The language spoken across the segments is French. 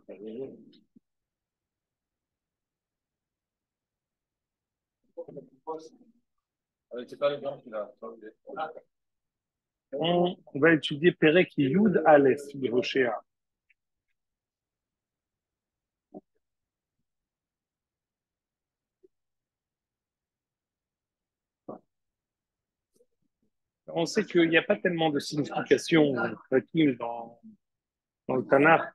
On va étudier Perek Yud Aleph de Hoshea. On sait qu'il n'y a pas tellement de signification dans le Tanakh.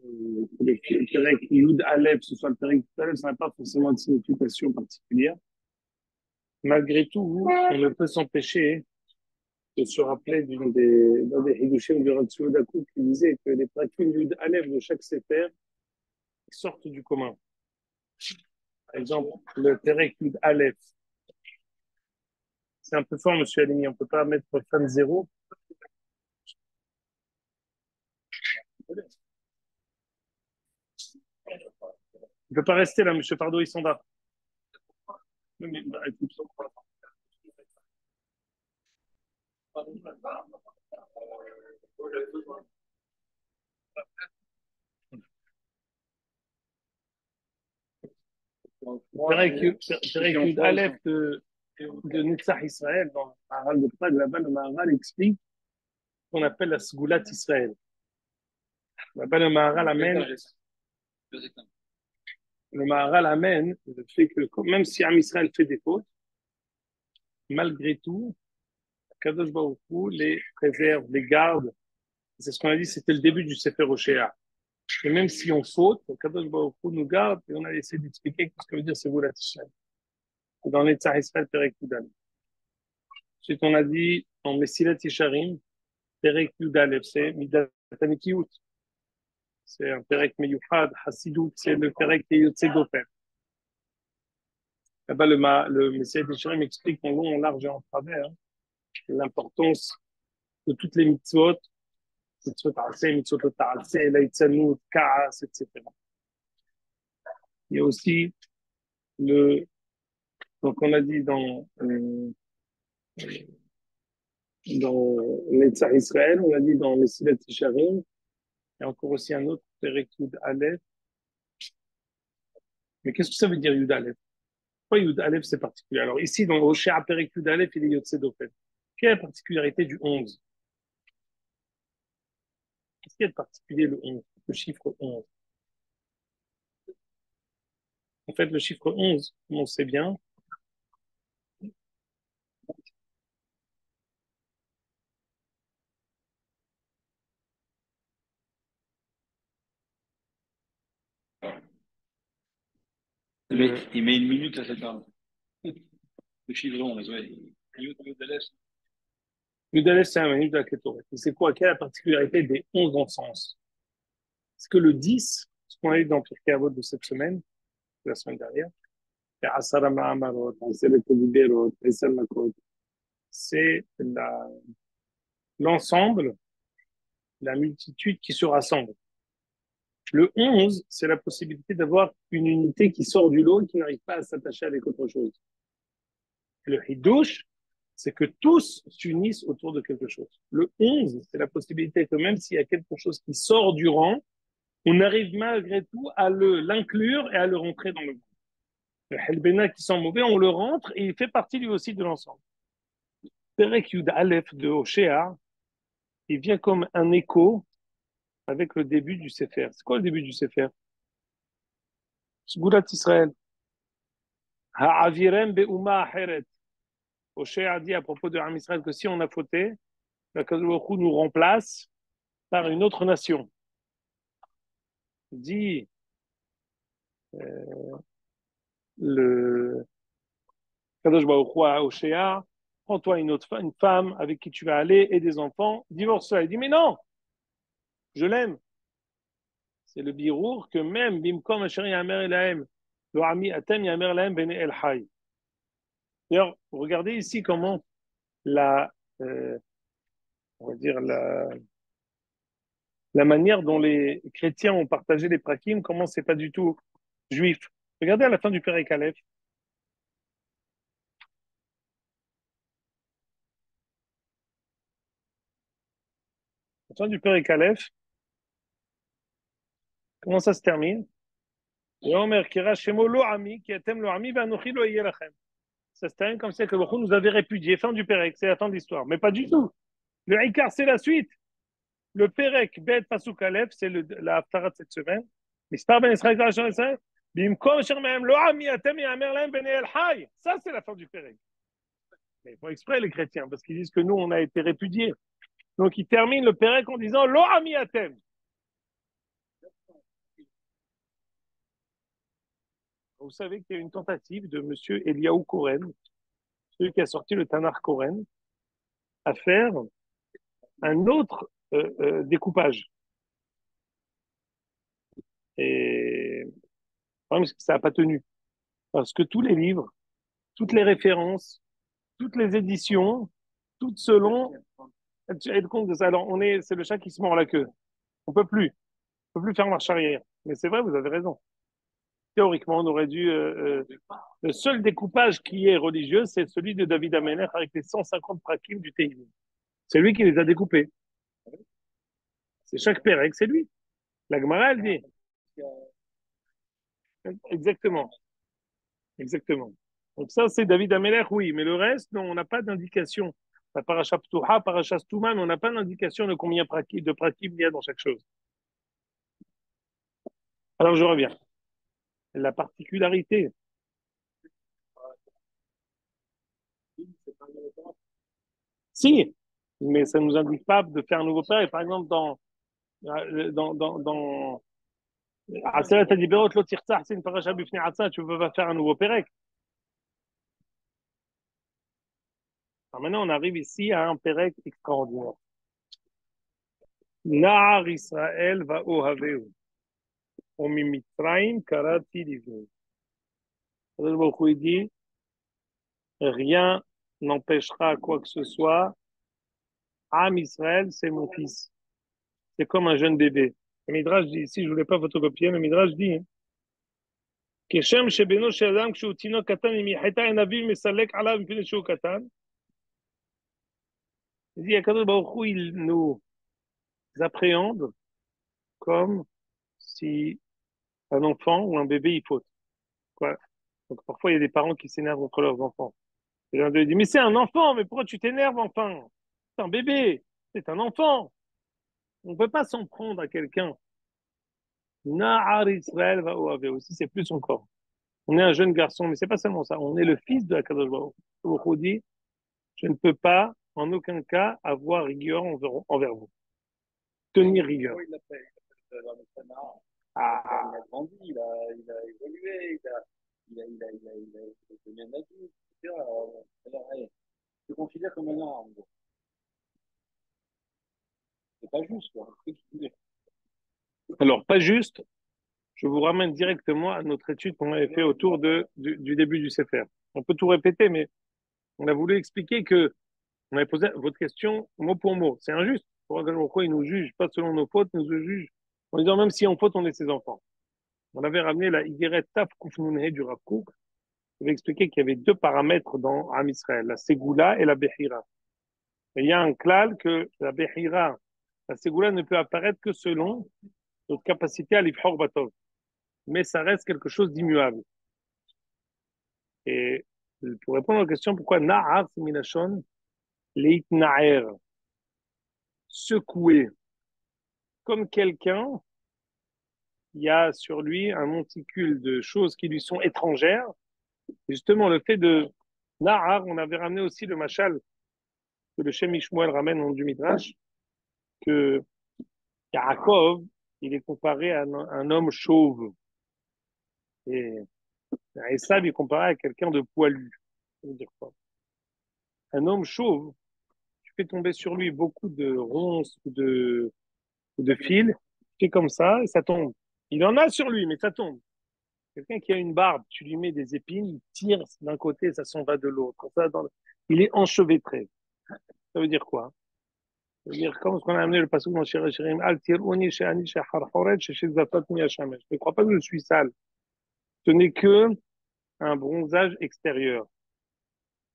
Le Perek Yud Aleph, ce soit le Perek Yud Aleph, ça n'a pas forcément de signification particulière. Malgré tout, on ne peut s'empêcher de se rappeler d'un des Hidushim du Rav Tzvi Dakou qui disait que les prakim Yud Aleph de chaque Sefer sortent du commun. Par exemple, le Perek Yud Aleph, c'est un peu fort, monsieur Aligny, on ne peut pas mettre fan zéro. Il ne peut pas rester là, monsieur Pardo, ils sont là. Mais, bah, écoute, Perek Yud Aleph de Netzach Israël, dans le Maharal de Prague, là-bas, le Maharal explique ce qu'on appelle la Sgoulat Israël. Là-bas, le Maharal amène le fait que même si Am Israël fait des fautes, malgré tout, Kadosh Baruch Hu les préserve, les garde. C'est ce qu'on a dit, c'était le début du Sefer Hoshea. Et même si on faute, Kadosh Baruch Hu nous garde, et on a essayé d'expliquer ce que veut dire Sgoulat Israël. Dans l'Etzah Israël, Perek Yudan. Ensuite, on a dit, dans Mesilat Yesharim, Perek Yudalev, c'est Midat Amikiyut. C'est un Perek Meyuchad, Hasidut, c'est le Perek Yotze Gofen. Là-bas, le Messiah Yesharim explique en long, en large et en travers l'importance de toutes les mitzvot, mitzvot ta'aseh, mitzvot ta'aseh, laïtzanout, ka'as, etc. Il y a aussi le, donc on a dit dans l'Etzah Israël, on a dit dans les Silat Yesharim, il y a encore aussi un autre Perek Yud Aleph. Mais qu'est-ce que ça veut dire Yud Aleph? Pourquoi Yud Aleph c'est particulier? Alors ici, dans Hoshea Perek Yud Aleph, il est Yotze Dofen. Quelle est la particularité du 11? Qu'est-ce qu'il y a de particulier le 11? Le chiffre 11. En fait, le chiffre 11, on sait bien, Il met une minute à cette heure. Le chiffre 11, oui. Yud Aleph c'est un minute de la Ketoret. C'est quoi? Quelle est la particularité des 11 encenses? Est-ce que le 10, ce qu'on a eu dans Pirkei Avot de cette semaine, de la semaine dernière, c'est Asara Ma'amarot, Aseret Oliverot, Esel Makot, c'est l'ensemble, la multitude qui se rassemble. Le 11, c'est la possibilité d'avoir une unité qui sort du lot et qui n'arrive pas à s'attacher avec autre chose. Le Hiddush, c'est que tous s'unissent autour de quelque chose. Le 11, c'est la possibilité que même s'il y a quelque chose qui sort du rang, on arrive malgré tout à l'inclure et à le rentrer dans le groupe. Le Helbena qui sent mauvais, on le rentre et il fait partie lui aussi de l'ensemble. Perek Yud Aleph de Hoshea, il vient comme un écho avec le début du Sefer. C'est quoi le début du Sefer? Sgoulat Israël. Ha'avirem be'uma aheret. Hoshea a dit à propos de Ham Israël que si on a fauté, la Baruch Hu nous remplace par une autre nation. Dit le Kadosh Baruch Hu à Hoshea, prends-toi une femme avec qui tu vas aller et des enfants, divorce-la. Il dit, mais non, je l'aime. C'est le birour que même Bimkom Asher Yamer Elahem, lo ami atem Yamer Elahem bene El Hay. D'ailleurs, regardez ici comment la, euh, on va dire la manière dont les chrétiens ont partagé les prakim, comment c'est pas du tout juif. Regardez à la fin du Père Aleph. À la fin du Père Aleph, Comment ça se termine? Yomer kira shemo lo ami, ki atem lo ami, vanochi lo yeh lachem. Ça se termine comme ça que Baruch Hu nous avait répudié. Fin du Pérec, c'est la fin de l'histoire. Mais pas du tout. Le Ikar, c'est la suite. Le Pérec, Bet Pasuk Aleph, c'est la Haftarah de cette semaine. Mispar ben Israël, Bimkom Shermehem lo ami, atem yamer lahem ben el hay. Ça, c'est la fin du Pérec. Mais ils font exprès, les chrétiens, parce qu'ils disent que nous, on a été répudiés. Donc, ils terminent le Pérec en disant lo ami atem. Vous savez qu'il y a une tentative de M. Eliaou Koren, celui qui a sorti le Tanakh Koren, à faire un autre découpage. Et le problème, c'est que ça n'a pas tenu. Parce que tous les livres, toutes les références, toutes les éditions, toutes selon. Tu as compte de ça. Alors, c'est le chat qui se mord la queue. On peut plus faire marche arrière. Mais c'est vrai, vous avez raison. Théoriquement, on aurait dû. Le seul découpage qui est religieux, c'est celui de David Amelech avec les 150 prakim du Tehillim. C'est lui qui les a découpés. C'est chaque pérec, c'est lui. La Gemara, elle dit. Exactement. Exactement. Donc ça, c'est David Amelech, oui. Mais le reste, non, on n'a pas d'indication. La paracha Ptuha, paracha Stouman, on n'a pas d'indication de combien de prakim il y a dans chaque chose. Alors, je reviens. La particularité. Si, mais ça ne nous indique pas de faire un nouveau père. Et par exemple, dans Aseret Adiberot, Lo Tirtzah, c'est une paracha Bifnei Atzah, tu veux pas faire un nouveau pérec. Alors maintenant, on arrive ici à un pérec extraordinaire. Na'ar Israël va ohaveu. Omimitraim karati livni. Il dit, rien n'empêchera quoi que ce soit. Am Israël, c'est mon fils. C'est comme un jeune bébé. Le Midrash dit ici, je ne voulais pas photocopier, le Midrash dit, כשם שבנו של אדם כשהוא תינוק קטן, אם יחטא עין אביו מסלק עליו מפני שהוא קטן. Il dit, Akadosh Baruch Hu, il nous appréhende comme si un enfant ou un bébé, il faute. Quoi. Donc parfois, il y a des parents qui s'énervent contre leurs enfants. Et l'un d'eux dit, mais c'est un enfant, mais pourquoi tu t'énerves, enfin? C'est un bébé, c'est un enfant. On ne peut pas s'en prendre à quelqu'un. Na'ar Israël va aussi, c'est plus encore. On est un jeune garçon, mais c'est pas seulement ça. On est le fils de Akadosh Baruch Hu. Baruch Hu dit, je ne peux pas, en aucun cas, avoir rigueur envers vous. Tenir rigueur. Il a grandi, il a évolué, il a devenu un adulte, etc. Alors, je considère comme un arme. C'est pas juste, quoi. Alors, pas juste, je vous ramène directement à notre étude qu'on avait fait autour du début du Sefer. On peut tout répéter, mais on a voulu expliquer que on avait posé votre question mot pour mot. C'est injuste. Pourquoi il nous juge pas selon nos fautes, il nous juge en disant même si on faute, on est ses enfants. On avait ramené la Igeret Taf Kufnunhe du Rav Kook. On avait expliqué qu'il y avait deux paramètres dans Am Israël, la Ségoula et la Bechira. Et il y a un klal que la Bechira, la Ségoula ne peut apparaître que selon notre capacité à l'Ifhor Batov. Mais ça reste quelque chose d'immuable. Et pour répondre à la question, pourquoi Na'ar, c'est Minachon, Leit Na'er, secoué, comme quelqu'un, il y a sur lui un monticule de choses qui lui sont étrangères. Et justement, le fait de Na'ar, on avait ramené aussi le machal que le Shem Ishmuel ramène dans du Midrash, que Yaakov, il est comparé à un homme chauve. Et Esav, il est comparé à quelqu'un de poilu. Ça veut dire quoi? Un homme chauve, tu fais tomber sur lui beaucoup de ronces ou de fils, tu fais comme ça et ça tombe. Il en a sur lui, mais ça tombe. Quelqu'un qui a une barbe, tu lui mets des épines, il tire d'un côté, ça s'en va de l'autre. Il est enchevêtré. Ça veut dire quoi? Ça veut dire, comme ce qu'on a amené le passage dans Shir Shirim, Al tiruni she'ani she'harchoret she'shizatot mi hashamesh. Ne crois pas que je suis sale. Ce n'est que un bronzage extérieur.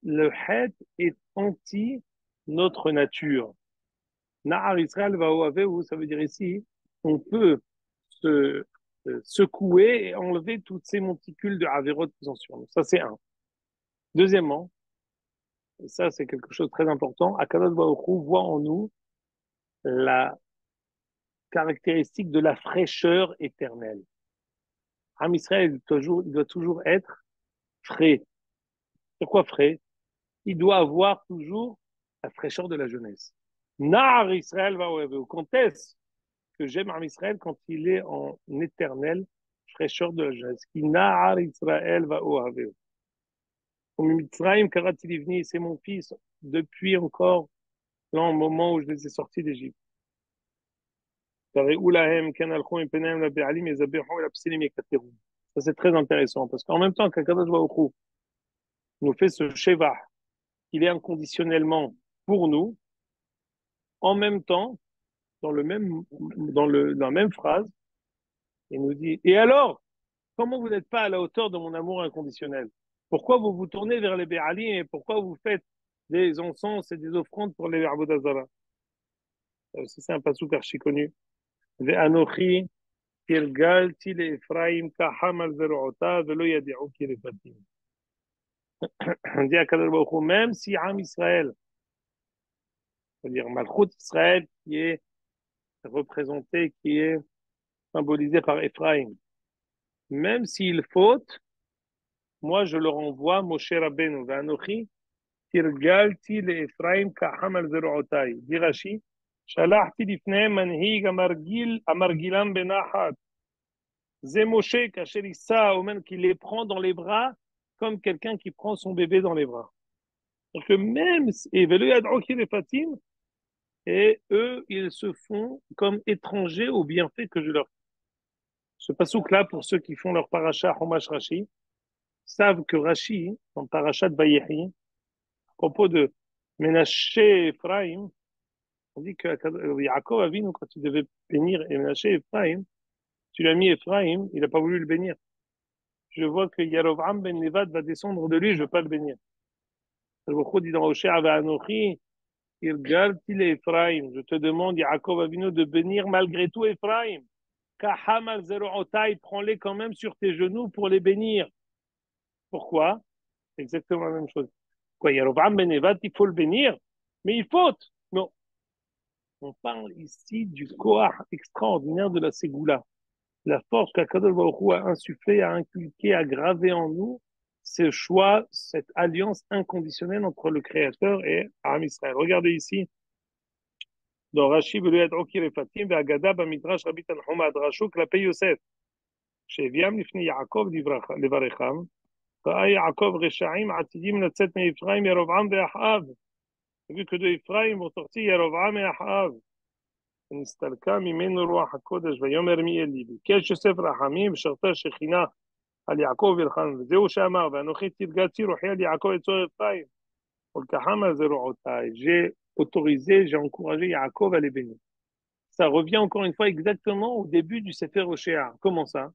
Le het est anti notre nature. Na'ar Israël va ça veut dire ici, on peut se secouer et enlever toutes ces monticules de Averot qui sont sur nous. Ça, c'est un. Deuxièmement, et ça, c'est quelque chose de très important, Akadosh Baruch Hu voit en nous la caractéristique de la fraîcheur éternelle. Am Israël il doit toujours être frais. C'est quoi frais? Il doit avoir toujours la fraîcheur de la jeunesse. Nar Israël va au quand est-ce que j'aime Am Israël quand il est en éternelle fraîcheur de la jeunesse. Qui Nar Israël va au Mitzrayim Karati Livni, c'est mon fils depuis encore là, au moment où je les ai sortis d'Égypte. Ça, c'est très intéressant parce qu'en même temps qu'Akadosh Baruch Hu nous fait ce Sheva, il est inconditionnellement pour nous, en même temps, dans la même phrase, il nous dit, et alors, comment vous n'êtes pas à la hauteur de mon amour inconditionnel? Pourquoi vous vous tournez vers les Béalim et pourquoi vous faites des encens et des offrandes pour les Avodah? C'est un passouk archi connu. Ve'anochi תרגלתי לאפרים כחם על זרועותיו ולא ידעו כי רפתים. On dit à Kadosh Baruch Hu, même si Am Israël, c'est-à-dire Malchut Israël, qui est représenté, qui est symbolisé par Ephraim, même s'il faute, moi je leur envoie Moshe Rabbeinu, Ve'anochi, תרגלתי לאפרים כחם על זרועותיי. dit Rashi, שלחתי לפניהם מנהיג המרגילם בנחת. C'est Moshe Kachelissa, qui les prend dans les bras comme quelqu'un qui prend son bébé dans les bras. Donc même, et eux, ils se font comme étrangers aux bienfaits que je leur fais. Ce passouk-là, pour ceux qui font leur paracha Homash Rashi, savent que Rashi, en parachat Vayehi, à propos de Ménaché Ephraim, on dit que Yaakov Avinu, quand il devait bénir Ménaché Ephraim, tu l'as mis Ephraim, il n'a pas voulu le bénir. Je vois que Yarovam ben Nevad va descendre de lui, je ne veux pas le bénir. Le dit dans Oshéa Anochi, je te demande, Yaakov Avinu, de bénir malgré tout Ephraim. Kaham al Zerotai, prends-les quand même sur tes genoux pour les bénir. Pourquoi? Exactement la même chose. Quoi, Yarovam ben Nevad, il faut le bénir, mais il faute. Non. On parle ici du Koach extraordinaire de la Ségoula. La force qu'Akadosh Baruch Hu a insufflée, a inculquée, a gravé en nous, ce choix, cette alliance inconditionnelle entre le Créateur et Am Israël. Regardez ici, dans Rashi, Refatim, Ve'agada, Bamidrash, Rabbi Tanchuma, Adrashu, Klapei Yosef, שהביאם לפני יעקב לברכם, ראה יעקב רשעים עתידים לצאת מאפרים ירבעם ואחאב. vu que de Ephraim vont sortir Yerovam et Ahav. נסתלקה ממנו רוח הקודש ויאמר מי אלי ביקש יוסף רחמים ושרתה שכינה על יעקב ילחם וזהו שאמר ואנוכי תרגלתי רוחי על יעקב את צור אפרים ולקחם על זרועותיי. J'ai autorisé, j'ai encouragé Yaakov à les bénir. Ça revient encore une fois exactement au début du Sefer Oshéa. Comment ça?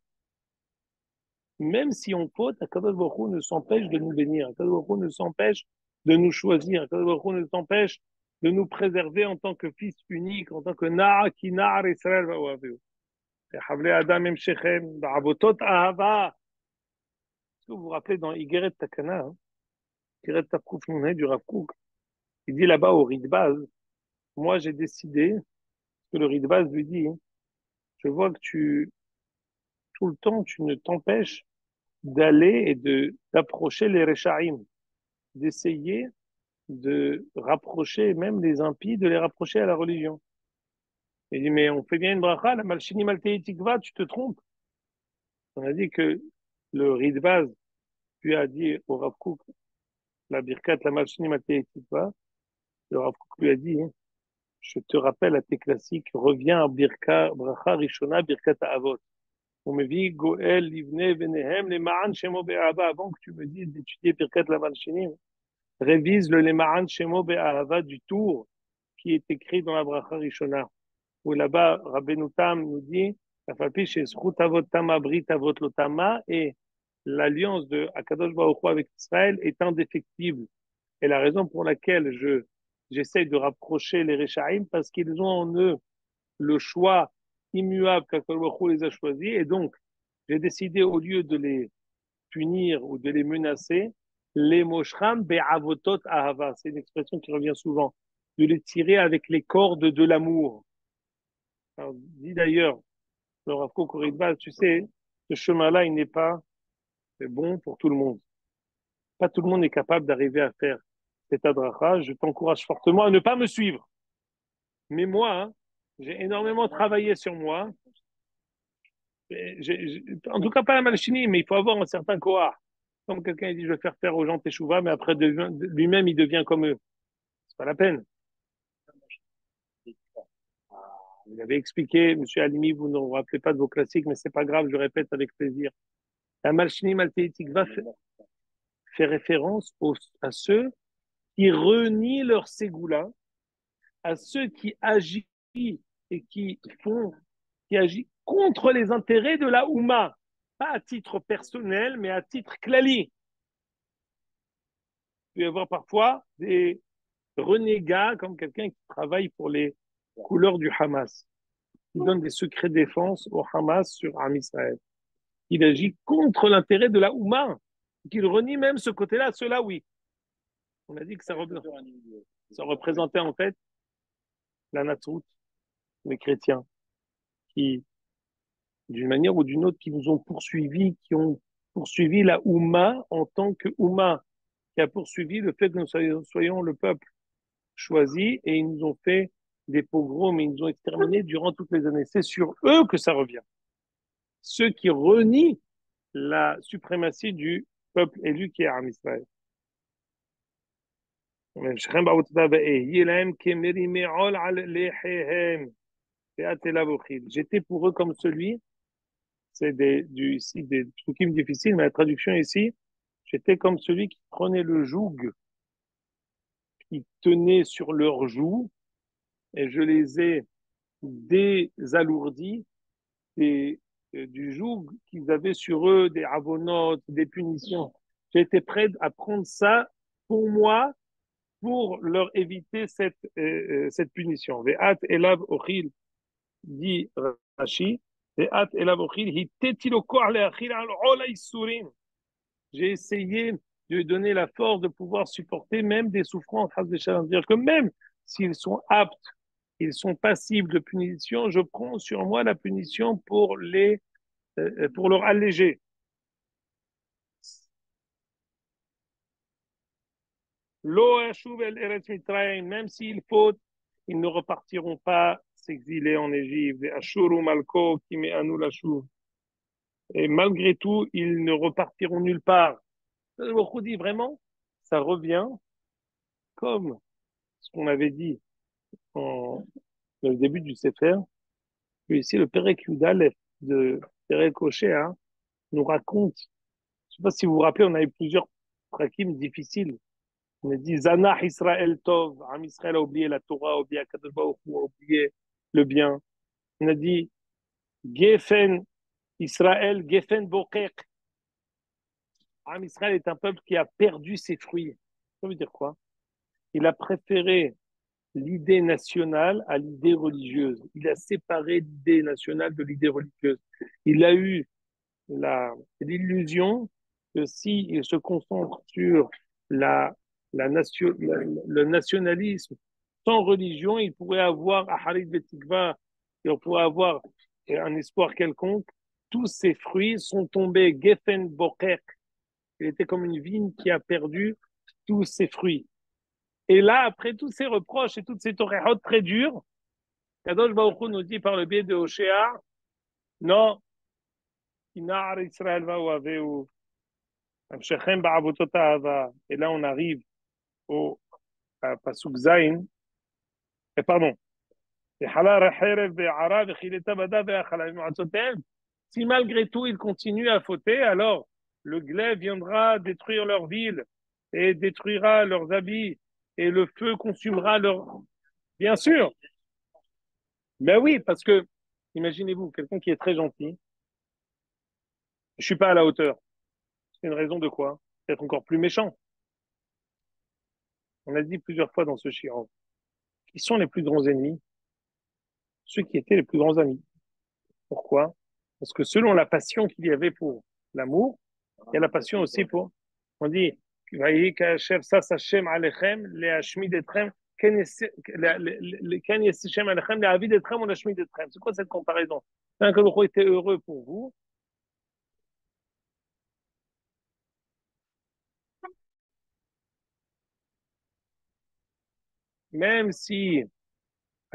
Même si on faute, Akadosh Baruch Hu ne s'empêche de nous bénir. Akadosh Baruch Hu ne s'empêche de nous choisir. Akadosh Baruch Hu ne s'empêche de nous préserver en tant que fils unique, en tant que Na'a ki Na'ar Israël va'ohaveu. Havle Adam em Shechem, ba'avotot ahava. Est-ce que vous vous rappelez dans Igeret Takana, Igeret Tafkuf Nuneh du Rav Kook, il dit là-bas au Ridbaz, moi j'ai décidé, que le Ridbaz lui dit, je vois que tout le temps, tu ne t'empêches d'aller et d'approcher les Rechaim, d'essayer de rapprocher même les impies, de les rapprocher à la religion. Il dit, mais on fait bien une bracha, la malchini maltei tikva, tu te trompes. On a dit que le Ridbaz lui a dit au Rav Kook, la birkat, la malchini maltei tikva, le Rav Kook lui a dit, je te rappelle à tes classiques, reviens à Birka, bracha rishona, birkat avot. On me dit, Goel, livne, venehem, les ma'an shemo be'ahava, avant que tu me dises d'étudier birkat la malchini, révise le Lema'an Shemo Be'ahava du tour qui est écrit dans la Bracha Rishona, où là-bas, Rabbeinu Tam nous dit, la falpiche est Zchut Avot Tama Brit Avot Lotama, et l'alliance de Akadosh Baruch Hu avec Israël est indéfectible. Et la raison pour laquelle j'essaie de rapprocher les Rechaim, parce qu'ils ont en eux le choix immuables qu'Akadosh Baruch Hu les a choisis. Et donc, j'ai décidé, au lieu de les punir ou de les menacer, les moshram be'avotot ahava. C'est une expression qui revient souvent. De les tirer avec les cordes de l'amour. Alors, dit d'ailleurs, le Rav Kook Ritva, tu sais, ce chemin-là, il n'est pas bon pour tout le monde. Pas tout le monde est capable d'arriver à faire cet adracha. Je t'encourage fortement à ne pas me suivre. Mais moi, hein, j'ai énormément travaillé sur moi. En tout cas, pas la malchini, mais il faut avoir un certain kohar. Comme quelqu'un dit, je vais faire aux gens teshuva, mais après, lui-même, il devient comme eux. C'est pas la peine. Vous avez expliqué, Monsieur Alimi, vous ne vous rappelez pas de vos classiques, mais c'est pas grave, je répète avec plaisir. La malchini maltéitique va faire référence à ceux qui renient leur ségoula, à ceux qui agissent et qui agissent contre les intérêts de la Oumma, pas à titre personnel, mais à titre klali. Il peut y avoir parfois des renégats, comme quelqu'un qui travaille pour les couleurs du Hamas. Il donne des secrets de défense au Hamas sur Am Israël. Il agit contre l'intérêt de la Oumma, qu'il renie même ce côté-là, cela oui. On a dit que ça représentait en fait la Natsrout, les chrétiens, qui, d'une manière ou d'une autre, qui nous ont poursuivis, qui ont poursuivi la Oumma en tant que Oumma, qui a poursuivi le fait que nous soyons le peuple choisi, et ils nous ont fait des pogroms, mais ils nous ont exterminés durant toutes les années. C'est sur eux que ça revient. Ceux qui renient la suprématie du peuple élu qui est Am Israël. J'étais pour eux comme celui, c'est ici des trucs difficiles, mais la traduction ici, j'étais comme celui qui prenait le joug, qui tenait sur leur joug, et je les ai désalourdis du joug qu'ils avaient sur eux, des avonotes, des punitions. J'étais prêt à prendre ça pour moi, pour leur éviter cette punition. Ve'at elav ochil, dit Rashi, Ve'at elav ochil, hiteti lo koach le'achil al ol ha'isurim. J'ai essayé de lui donner la force de pouvoir supporter même des souffrances, c'est-à-dire que même s'ils sont aptes, ils sont passibles de punition, je prends sur moi la punition pour leur alléger. Même s'il faut, ils ne repartiront pas s'exiler en Égypte. Et malgré tout, ils ne repartiront nulle part. Le dit vraiment, ça revient comme ce qu'on avait dit dans le début du Sefer. Puis ici, le Perek Yudalef de Perek Hoshea nous raconte, je ne sais pas si vous vous rappelez, on a eu plusieurs prakim difficiles. On a dit Zanah Israël Tov, Am Israël a oublié la Torah, a oublié Akadosh Baruch Hu, a oublié le bien. On a dit Gefen Israël, Gefen Bokek. Am Israël est un peuple qui a perdu ses fruits. Ça veut dire quoi? Il a préféré l'idée nationale à l'idée religieuse. Il a séparé l'idée nationale de l'idée religieuse. Il a eu l'illusion que s'il se concentre sur la, le nationalisme sans religion, il pourrait avoir Aharit Betikva, il pourrait avoir un espoir quelconque. Tous ses fruits sont tombés Geffen Boker. Il était comme une vigne qui a perdu tous ses fruits. Et là, après tous ces reproches et toutes ces toréhot très dures, Kadosh Baruch Hu nous dit par le biais de Hoshea, non, Inar Israël va ou et là, on arrive au Pasuk Zain. Et pardon. Si malgré tout, ils continuent à fauter, alors le glaive viendra détruire leur ville et détruira leurs habits et le feu consumera leur... Bien sûr. Ben oui, parce que, imaginez-vous, quelqu'un qui est très gentil, je suis pas à la hauteur. C'est une raison de quoi? D'être encore plus méchant. On a dit plusieurs fois dans ce shiur. Qui sont les plus grands ennemis? Ceux qui étaient les plus grands amis. Pourquoi? Parce que selon la passion qu'il y avait pour l'amour, il y a la passion aussi pour, on dit, Vayi ka'asher sas Hashem alechem le'ashmid etchem, ken yeshem alechem le'avid etchem ou le'ashmid etchem. C'est quoi cette comparaison? Un Kadosh était heureux pour vous, même si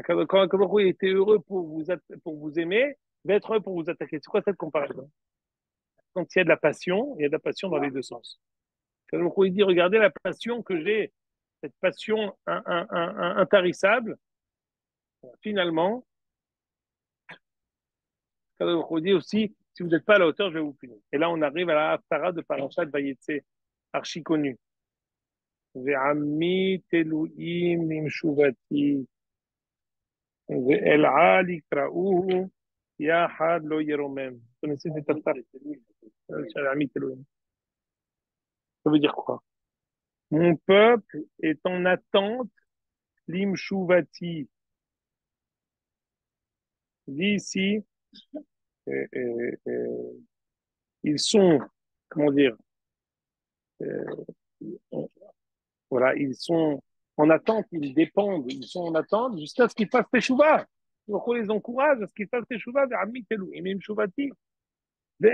quand Kadosh était heureux pour vous aimer, il va être heureux pour vous attaquer. C'est quoi cette comparaison? Quand il y a de la passion, il y a de la passion dans les deux sens. Kadosh dit, regardez la passion que j'ai, cette passion intarissable. Finalement, Kadosh dit aussi, si vous n'êtes pas à la hauteur, je vais vous punir. Et là, on arrive à la Haftara de Parashat Vayetse, archi connue. Ve'amit Elohim nimshuvati, ve'el'a likra'uhu, yahad lo yeromem. Vous connaissez cette Haftara? Ve'amit Elohim. Ça veut dire quoi? Mon peuple est en attente, limshuvati. Dit ici, euh, euh, euh, ils sont, comment dire, euh, voilà, ils sont en attente, ils dépendent, ils sont en attente jusqu'à ce qu'ils fassent teshuva. Donc on les encourage à ce qu'ils fassent teshuva vers Amit Elohim Shuvati. Ils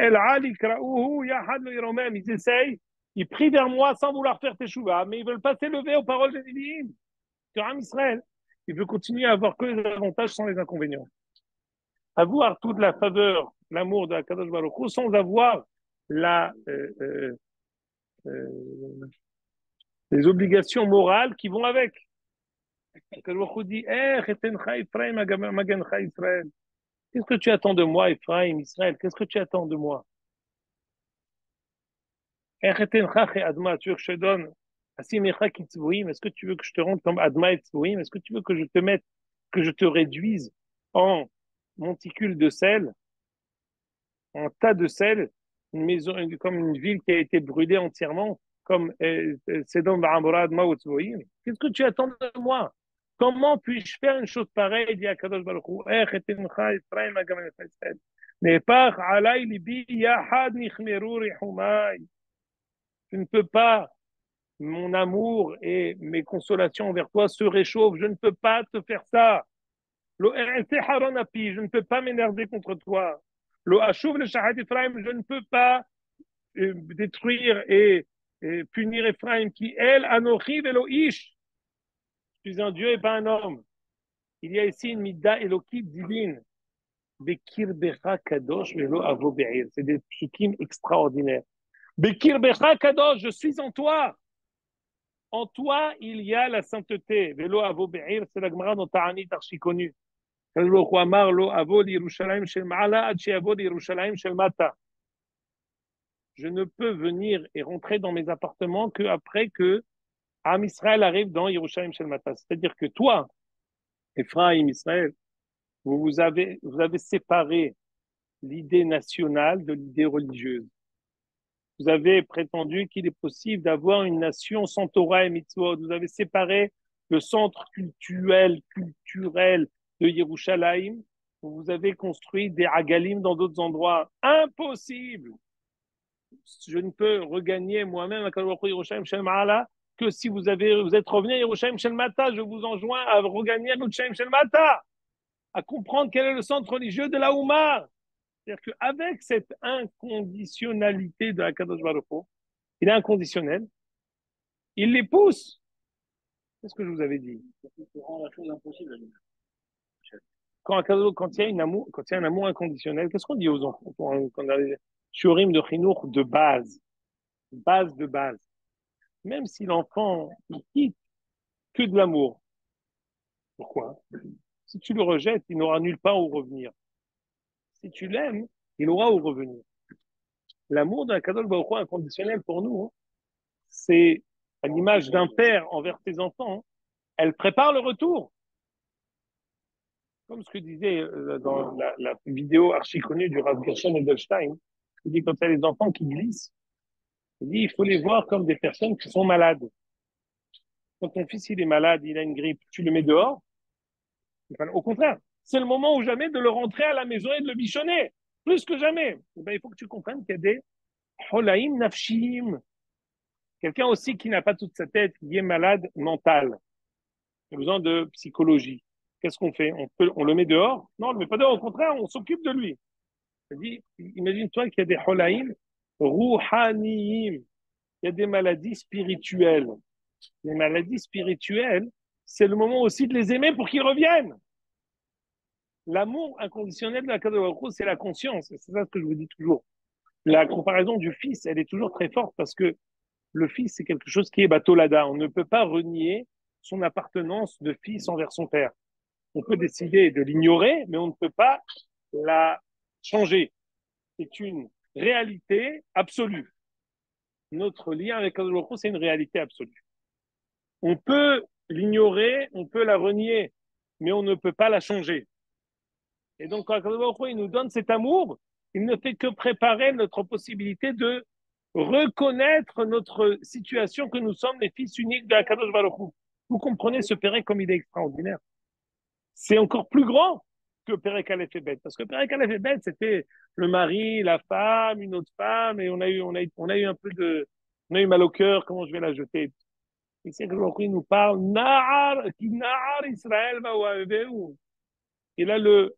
essayent, ils prient vers moi sans vouloir faire teshuva, mais ils veulent pas s'élever aux paroles de Nevi'im. Sur Am Israël, il veut continuer à avoir que les avantages sans les inconvénients. Avoir toute la faveur, l'amour de la Kadosh Baruch Hu, sans avoir la, euh, les obligations morales qui vont avec. Kadosh dit, qu'est-ce que tu attends de moi, Ephraim, Israël? Qu'est-ce que tu attends de moi? Tu veux que je te donne est-ce que tu veux que je te rende comme Adma et Tzvoim? Est-ce que tu veux que je te mette, que je te réduise en monticule de sel, en tas de sel, une maison, comme une ville qui a été brûlée entièrement, comme Sedom, Ba'amora, Adma ou Tzvoim? Qu'est-ce que tu attends de moi? Comment puis-je faire une chose pareille, dit Akadosh Baruch Hu, Nepach alay libi yahad nichmeru rihumai. Je ne peux pas, mon amour et mes consolations envers toi se réchauffent, je ne peux pas te faire ça. Je ne peux pas m'énerver contre toi. Je ne peux pas détruire et punir Ephraim qui, elle, Anochi Veloish. Je suis un Dieu et pas un homme. Il y a ici une midda élokite divine. Bekir Becha Kadosh Velo Avo Be'ir. C'est des psukim extraordinaires. Bekir Becha Kadosh, je suis en toi. En toi, il y a la sainteté. Velo Avo Be'ir, c'est la Gemara dans Ta'anit archi connue. Amar lo Avo Yerushalayim Shel Ma'ala ad she'avo Yerushalayim Shel Mata. Je ne peux venir et rentrer dans mes appartements qu'après que Am Israël arrive dans Yerushalayim Shel Mata. C'est-à-dire que toi, Ephraim, Israël, vous avez séparé l'idée nationale de l'idée religieuse. Vous avez prétendu qu'il est possible d'avoir une nation sans Torah et mitzvot. Vous avez séparé le centre culturel de Yerushalayim. Vous avez construit des agalim dans d'autres endroits. Impossible. Je ne peux regagner moi-même à Yerushalayim Shel Ma'ala que si vous êtes revenu à Yerushalayim Shel Mata. Je vous enjoins à regagner à Yerushalayim Shel Mata, à comprendre quel est le centre religieux de la Oumar. C'est-à-dire qu'avec cette inconditionnalité de Akadosh Baruch Hu, il est inconditionnel, il les pousse. C'est ce que je vous avais dit. Quand il y a un amour inconditionnel, qu'est-ce qu'on dit aux enfants quand on a les shurim de chinour de base, base de base? Même si l'enfant il quitte que de l'amour, pourquoi? Si tu le rejettes, il n'aura nulle part où revenir. Si tu l'aimes, il aura où revenir. L'amour d'un Kadosh Baruch Hu inconditionnel pour nous, c'est à l'image d'un père envers ses enfants, elle prépare le retour. Comme ce que disait dans la vidéo archi connue du Rav Gershon Edelstein, il dit quand il y a les enfants qui glissent, il dit il faut les voir comme des personnes qui sont malades. Quand ton fils il est malade, il a une grippe, tu le mets dehors. Enfin, au contraire, c'est le moment ou jamais de le rentrer à la maison et de le bichonner. Plus que jamais. Eh ben, il faut que tu comprennes qu'il y a des holaïm nafshim. Quelqu'un aussi qui n'a pas toute sa tête, qui est malade mental. Il a besoin de psychologie. Qu'est-ce qu'on fait? On le met dehors? Non, on le met pas dehors. Au contraire, on s'occupe de lui. C'est-à-dire, imagine-toi qu'il y a des holaïm rouhaniyim. Il y a des maladies spirituelles. Les maladies spirituelles, c'est le moment aussi de les aimer pour qu'ils reviennent. L'amour inconditionnel de la Kadosh, c'est la conscience. C'est ça ce que je vous dis toujours. La comparaison du fils, elle est toujours très forte parce que le fils, c'est quelque chose qui est batolada. On ne peut pas renier son appartenance de fils envers son père. On peut décider de l'ignorer, mais on ne peut pas la changer. C'est une réalité absolue. Notre lien avec Kadosh, c'est une réalité absolue. On peut l'ignorer, on peut la renier, mais on ne peut pas la changer. Et donc, quand il nous donne cet amour, il ne fait que préparer notre possibilité de reconnaître notre situation que nous sommes les fils uniques de Akadosh Baruch Hu. Vous comprenez ce Pérec comme il est extraordinaire. C'est encore plus grand que Pérec Aleph et Bet. Parce que Pérec Aleph et Bet, c'était le mari, la femme, une autre femme, et on a eu un peu de, on a eu mal au cœur, comment je vais la jeter. Ici, il nous parle, Na'ar, qui Na'ar Israël Ma'oaveu. Il a le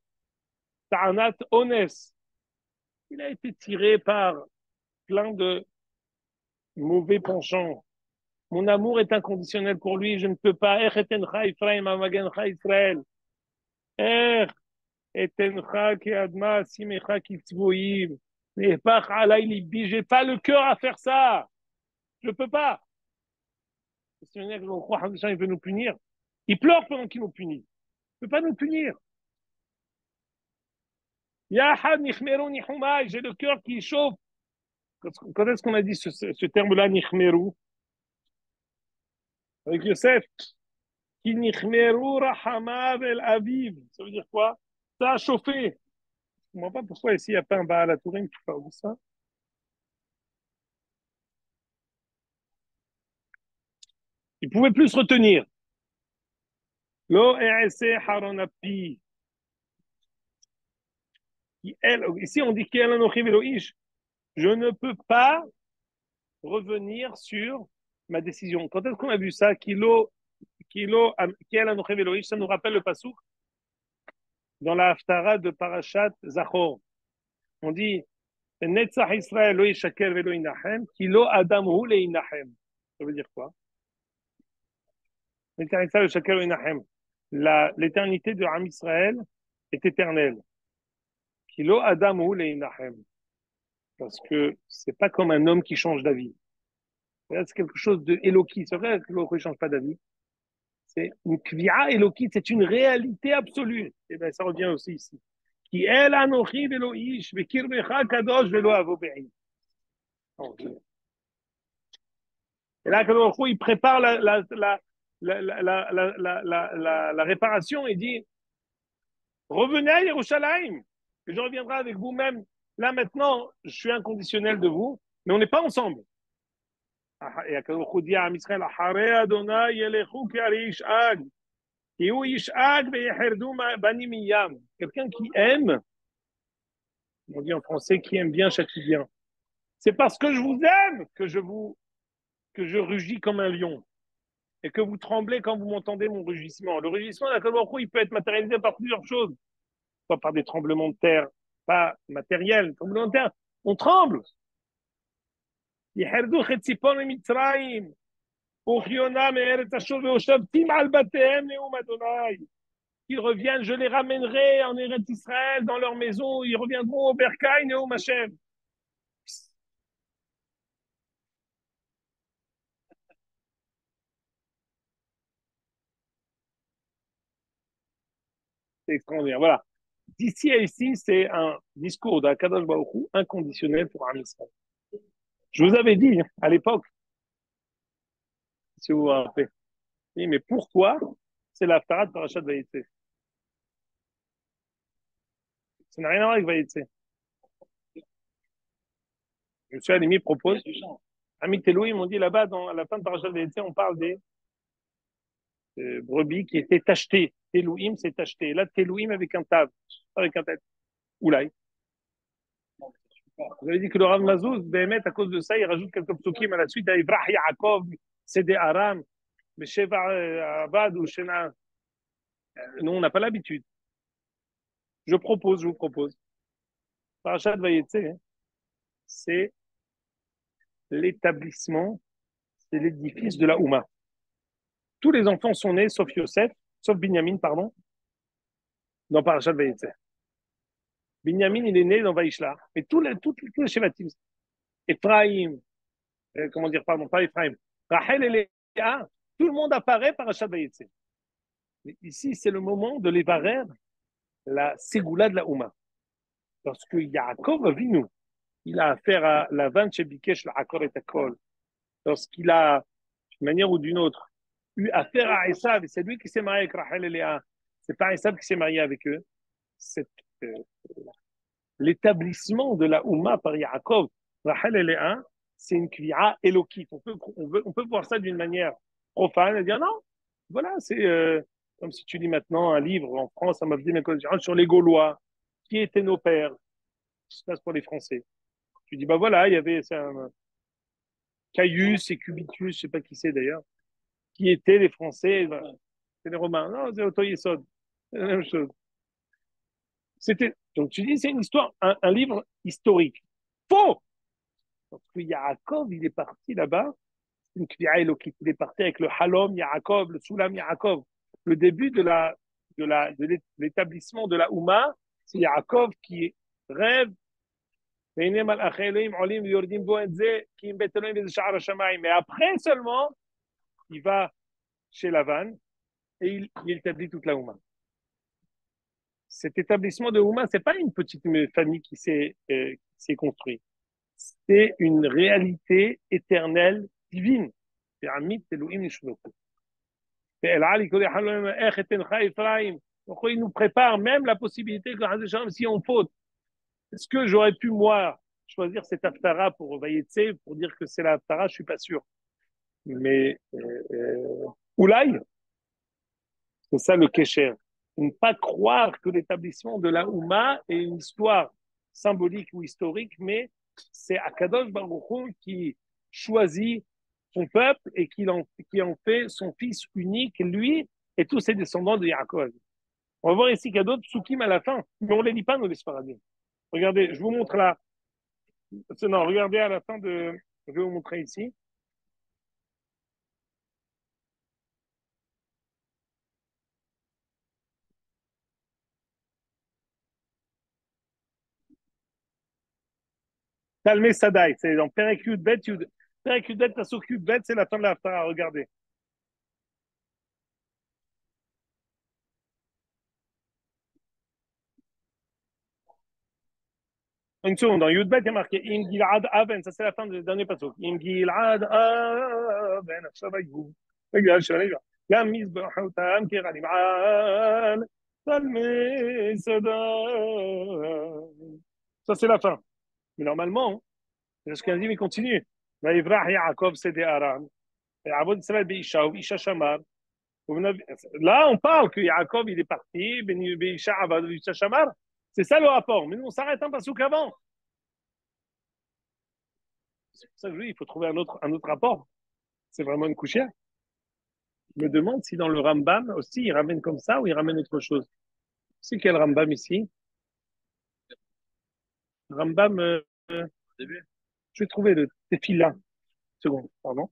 Ta'anat Ones. Il a été tiré par plein de mauvais penchants. Mon amour est inconditionnel pour lui. Je ne peux pas. Israël. J'ai pas le cœur à faire ça. Je peux pas. Si on croit qu'il veut nous punir, il pleure pendant qu'il nous punit. Il ne peut pas nous punir. J'ai le cœur qui chauffe. Quand est-ce qu'on a dit ce terme-là, nichmeru? Avec Yosef. Qui nichmeru rahamav el aviv. Ça veut dire quoi? Ça a chauffé. Je ne comprends pas pourquoi ici il n'y a pas un Baal à Tourim qui parle de ça. Il ne pouvait plus se retenir. Lo e'ese haronapi. Ici on dit qu'elle anochi veloish. Je ne peux pas revenir sur ma décision. Quand est-ce qu'on a vu ça? Kiel anochi veloish, ça nous rappelle le pasuk dans la Haftara de Parashat Zachor. On dit Netzach Israël lo yishaker velo inachem, kilo adam hu le inachem. Ça veut dire quoi? Netzach Israël lo yishaker velo inachem. L'éternité de Am Israël est éternelle. Kilo adam hu le inachem. Parce que c'est pas comme un homme qui change d'avis. C'est quelque chose de Eloki. C'est vrai que l'autre ne change pas d'avis. C'est une kvia Eloki, c'est une réalité absolue. Et bien, ça revient aussi ici. Qui el anochi velo ish, vekirbecha kadosh velo avobein. Et là, il prépare la réparation et dit revenez à Yerushalayim, et je reviendrai avec vous-même. Là, maintenant, je suis inconditionnel de vous, mais on n'est pas ensemble. Et Akadosh dit à Israël Hare Adonai yelechu k'ari ishag, ki hu ishag ve'yeherdu bani miyam. Quelqu'un qui aime, on dit en français, qui aime bien châtie bien. C'est parce que je vous aime que je rugis comme un lion et que vous tremblez quand vous m'entendez mon rugissement. Le rugissement d'Akadosh, il peut être matérialisé par plusieurs choses, soit par des tremblements de terre, pas matériels, tremblements de terre. On tremble. יחרדו חציפון ממצרים, וכיונה מארץ אשור והושבתים על בתיהם נאום אדוני. Ils reviennent, je les ramènerai en Eretz Israël, dans leur maison, ils reviendront au Bercail, Neum Hashem. C'est extraordinaire. Voilà. D'ici à ici, c'est un discours d'Akadosh Baruch Hu inconditionnel pour Am Israël. Je vous avais dit à l'époque, si vous vous rappelez, mais pourquoi c'est l'Haftarah de Parashat Vaïtse? Ça n'a rien à voir avec Vaïtse. M. Alimi propose, Amit Elohim, on dit là-bas, à la fin de Parashat Vaïtse, on parle des brebis qui était tacheté. Telouim, c'est tacheté. Là, Telouim avec un tav, avec un tête. Oulaï. Vous avez dit que le Rav Mazouz, Béhémet, à cause de ça, il rajoute quelques psukim à la suite à Ibrah Yaakov, Sédé Aram, Sheva Abad ou Shena. Nous, on n'a pas l'habitude. Je vous propose. Parashat Vayetze, hein, c'est l'établissement, c'est l'édifice de la Houma. Tous les enfants sont nés, sauf Yosef, sauf Binyamin, pardon, dans Parashat Vayetze. Binyamin, il est né dans Vaishla. Et tous les Shevatim, Ephraim, comment dire, pardon, pas Ephraim, Rachel et Léa, tout le monde apparaît Parashat Vayetze. Mais ici, c'est le moment de l'évarer, la Ségoula de la Houma. Parce que Yaakov Avinu, il a affaire à la vanne chez Bikesh, la Akor et Akol. Lorsqu'il a, d'une manière ou d'une autre, eu affaire à Esav, et c'est lui qui s'est marié avec Rachel et Léa. C'est pas Esav qui s'est marié avec eux. C'est l'établissement de la Houma par Yaakov, Rachel et Léa, c'est une kvi'a élokite. On peut voir ça d'une manière profane et dire non, voilà, c'est comme si tu lis maintenant un livre en France, ça m'a dit sur les Gaulois, qui étaient nos pères, ce qui se passe pour les Français. Tu dis, bah voilà, il y avait un Caius et Cubitus, je sais pas qui c'est d'ailleurs, qui étaient les Français, ben, c'est les Romains. Non, c'est Auto-Yesod, c'est la même chose. Donc tu dis, c'est une histoire, un livre historique. Faux! Parce que Yaakov, il est parti là-bas, une Kriya Elokit, il est parti avec le Halom Yaakov, le Sulam Yaakov. Le début de l'établissement de la Houma, c'est Yaakov qui rêve. Mais après seulement, il va chez Lavan et il établit toute la Houma. Cet établissement de Houma, ce n'est pas une petite famille qui s'est construite. C'est une réalité éternelle, divine. C'est un mythe Elohim Nishloku. Donc, il nous prépare même la possibilité que si on faute, est-ce que j'aurais pu, moi, choisir cet Haftara pour Vayetse, pour dire que c'est la Haftara, je suis pas sûr. Mais Oulaï, c'est ça le Kesher. Ne pas croire que l'établissement de la Houma est une histoire symbolique ou historique, mais c'est Akadosh Baruch Hu qui choisit son peuple et qui en fait son fils unique, lui et tous ses descendants de Yaakov. On va voir ici qu'il y a d'autres psukim à la fin, mais on ne les lit pas, nous, les Sparadim. Regardez, je vous montre là. Non, regardez à la fin de. Je vais vous montrer ici. Talmé Sadaï, c'est dans Perek Yud Bet, Perek Yud Bet, Pasuk Yud Bet, c'est la fin de la Haftara, regardez. Une seconde, dans Yud Bet, il y a marqué Im Gilad Aben, ça c'est la fin du dernier Pasuk. Im Gilad Aben, Shabayou. Regarde, je vais גם מזבחותם כרנימעל, תלמי Sadaï. Ça c'est la fin. Mais normalement, c'est ce qu'il a dit, mais continue. Vaïvrah Yaakov Sédé Aram. Et Abod Israël Beisha, Isha Shamar. Là, on parle que Yaakov, il est parti, Beisha Abad, Isha Shamar. C'est ça le rapport. Mais nous, on s'arrête un pasouk avant. C'est pour ça que je dis, il faut trouver un autre rapport. C'est vraiment une couchière. Je me demande si dans le Rambam aussi, il ramène comme ça ou il ramène autre chose. C'est quel Rambam ici? Rambam, je vais trouver le Tefila. Seconde, pardon.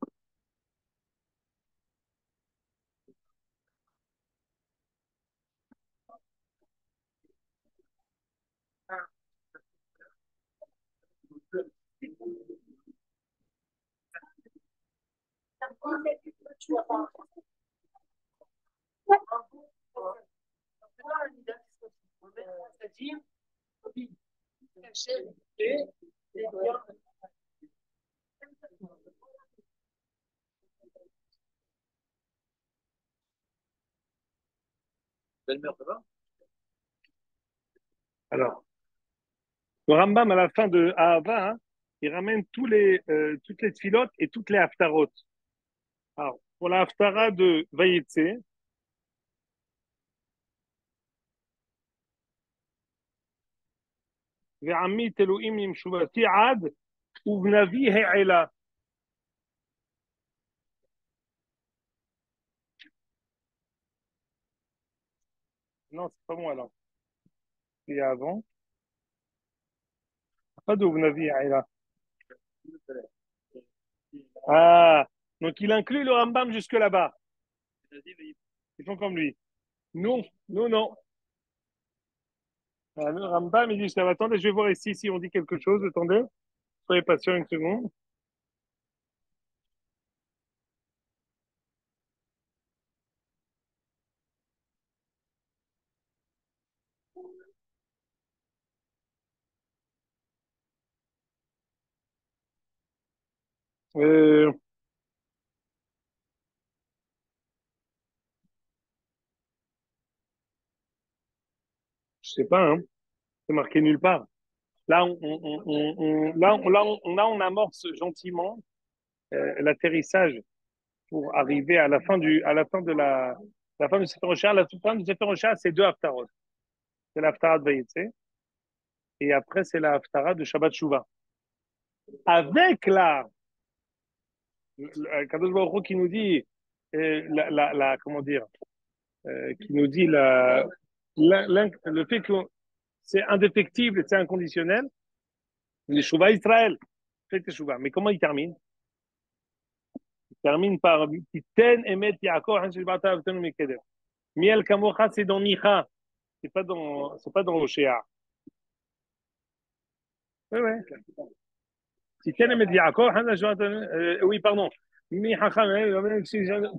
C'est-à-dire, Belle-mère, ça va? alors, le Rambam, à la fin de Ahava, hein, il ramène toutes les tfilotes et toutes les haftarot. Alors, pour la haftara de Vayetse, ועמית אלוהים עם תשובתי עד, ובנבי העלה. Non, c'est pas moi là. Il y a avant. Pas d'Ubnavi Aïla. Ah, donc il inclut le Rambam jusque là-bas. Ils font comme lui. Nous, non. Ah, le Rambam, il dit, attendez, je vais voir ici si on dit quelque chose. Attendez, soyez patient une seconde. Euh, je sais pas, hein. C'est marqué nulle part. Là, on amorce gentiment l'atterrissage pour arriver à la fin de la fin du Sefer Rocha. La fin du Sefer Rocha, c'est deux haftarot. C'est l'haftara de Vayetze et après, c'est la haftara de Shabbat Shuvah. Avec Kadosh Baruch Hu qui nous dit, comment dire, qui nous dit le fait que c'est indéfectible et c'est inconditionnel, les Shuvah Israël, fait Shuvah. Mais comment il termine? Il termine par Titen Emet Yaakov, Han Shilbata Avtenu Mekeder. Miel Kamocha, c'est dans Nicha, c'est pas dans Oshéa. Oui, oui. Titen Emet Yaakov, Han Shilbata, oui, pardon. מי חכם,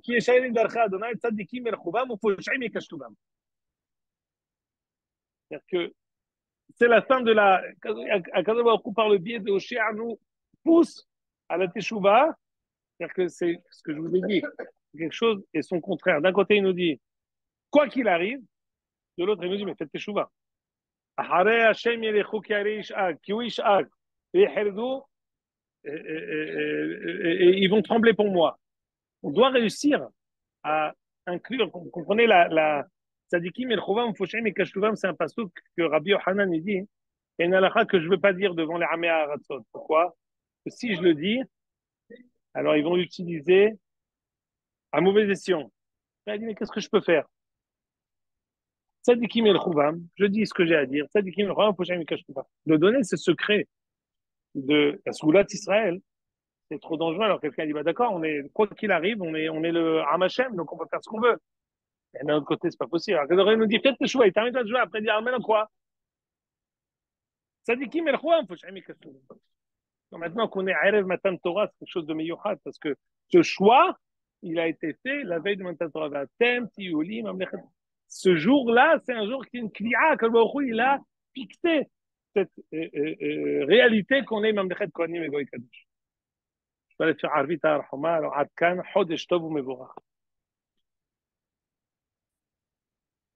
כי ישרים דרכי אדוני צדיקים מרחובם ופושעים מקשטובם. C'est-à-dire que c'est la fin de la. Akadosh Baruch Hu, par le biais de Oshéa, nous pousse à la Teshuvah. C'est-à-dire que c'est ce que je vous ai dit. Quelque chose et son contraire. D'un côté, il nous dit, quoi qu'il arrive, de l'autre, il nous dit, mais faites Teshuvah. Ahare Hashem yelechu ki harei ishag, ki hu ishag, ve'yecheldu, et ils vont trembler pour moi. On doit réussir à inclure, vous comprenez, la Tzadikim et le Chovam, Foshem et Kashuvam, c'est un pasuk que Rabbi Yohanan il dit, et une halakha que je ne veux pas dire devant les Amea Aratzot. Pourquoi? Parce que si je le dis, alors ils vont l'utiliser à mauvais escient. Il dit, mais qu'est-ce que je peux faire? Tzadikim et le Chovam, je dis ce que j'ai à dire. Tzadikim et le Chovam, Foshem et Kashuvam. De donner ce secret de la Soulat Israël, c'est trop dangereux. Alors quelqu'un dit, bah d'accord, quoi qu'il arrive, on est le Hamachem, donc on peut faire ce qu'on veut. Et d'un autre côté, c'est pas possible. Alors, quand nous dit, faites le choix, il termine le choix, après, il dit, ah, maintenant quoi? Sadikim el Chouam, faut jamais que maintenant qu'on est à Erev Matan Torah, c'est quelque chose de meilleur, parce que ce choix, il a été fait la veille de Matan Torah. Ce jour-là, c'est un jour qui est une kli'a, que le il a fixé cette réalité qu'on est Mamlechet Kohanim et Goy Kadosh. Je vais aller faire Arvita Arhama, alors Adkan, Chodesh Tov ou Mevorach.